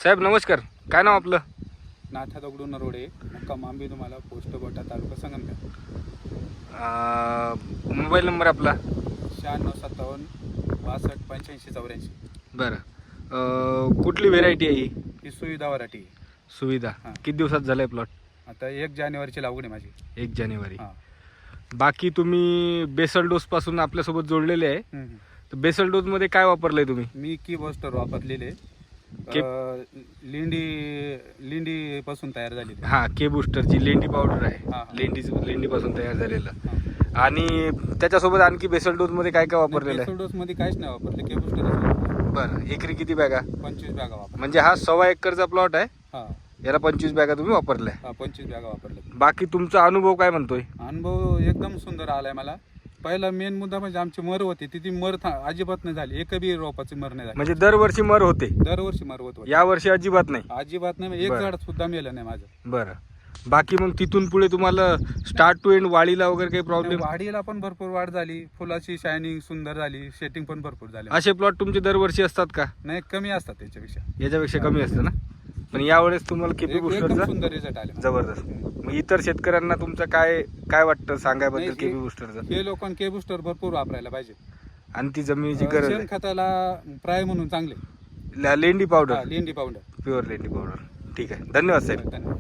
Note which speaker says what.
Speaker 1: साहेब नमस्कार, काय नाव आपलं?
Speaker 2: नाथा दगडू नरोडे, मुक्काम आंबे तुम्हाला पोस्ट गोटा तालुका संगमनेर.
Speaker 1: मोबाईल नंबर आपला?
Speaker 2: 9657 62 85 84.
Speaker 1: बरं. कुठली व्हेरायटी आहे ही?
Speaker 2: ही सुविधा वराठी.
Speaker 1: सुविधा.
Speaker 2: हां.
Speaker 1: किती दिवसात झालं आहे प्लॉट?
Speaker 2: आता 1 जानेवारीची लागवड आहे माझी.
Speaker 1: 1 जानेवारी.
Speaker 2: हां.
Speaker 1: बाकी तुम्ही बेसल डोसपासून आपल्यासोबत जोडलेले आहे. तर बेसल डोसमध्ये काय वापरलं आहे तुम्ही?
Speaker 2: मी की बॉस्टर वापरलेले.
Speaker 1: के-
Speaker 2: लिंडी पासून तयार झालेली.
Speaker 1: हां, के बूस्टरची लेंडी पावडर आहे.
Speaker 2: हां.
Speaker 1: लेंडीपासून तयार झालेलं.
Speaker 2: हां.
Speaker 1: आणि त्याच्यासोबत आणखी बेसल डोसमध्ये काय काय वापरलेलं आहे?
Speaker 2: डोस मध्ये काहीच नाही वापरले, के बूस्टर.
Speaker 1: बरं. एकरी किती बॅगा?
Speaker 2: 25 बॅगा वापरल्या.
Speaker 1: म्हणजे हा 1.25 एकरचा प्लॉट आहे.
Speaker 2: हां.
Speaker 1: याला 25 बॅगा तुम्ही वापरल्या.
Speaker 2: 25 बॅगा वापरल्या.
Speaker 1: बाकी तुमचा अनुभव काय म्हणतोय?
Speaker 2: अनुभव एकदम सुंदर आलाय मला. पहिला मेन मुद्दा म्हणजे आमची मर होती ती मर अजिबात नाही झाली. एक बी रोपाची मर नाही झाली.
Speaker 1: म्हणजे दरवर्षी मर होते,
Speaker 2: दरवर्षी मर होत होती.
Speaker 1: या वर्षी अजिबात नाही.
Speaker 2: अजिबात नाही. एक
Speaker 1: बरं.
Speaker 2: झाड सुद्धा मेलं नाही माझं.
Speaker 1: बरं. बाकी मग तिथून पुढे तुम्हाला स्टार्ट टू एंड वाढीला वगैरे काही प्रॉब्लेम?
Speaker 2: वाढीला पण भरपूर वाढ झाली, फुलाची शायनिंग सुंदर झाली, सेटिंग पण भरपूर झाली.
Speaker 1: असे प्लॉट तुमचे दरवर्षी असतात का?
Speaker 2: नाही, कमी असतात त्याच्यापेक्षा.
Speaker 1: याच्यापेक्षा कमी असतं ना? पण यावेळेस तुम्हाला केपी
Speaker 2: एकदम
Speaker 1: बुस्टरचा
Speaker 2: सुंदर रिझल्ट आले.
Speaker 1: जबरदस्त. मग इतर शेतकऱ्यांना तुमचं काय काय वाटतं सांगायबद्दल
Speaker 2: नाही,
Speaker 1: केपी बुस्टरचं?
Speaker 2: हे लोकांना के बूस्टर भरपूर वापरायला पाहिजे.
Speaker 1: आणि ती जमिनीची गरज आहे.
Speaker 2: शेणखताला प्राय म्हणून चांगले.
Speaker 1: लेंडी पावडर,
Speaker 2: लेंडी पावडर.
Speaker 1: प्युअर लेंडी पावडर. ठीक आहे, धन्यवाद साहेब.
Speaker 2: धन्यवाद.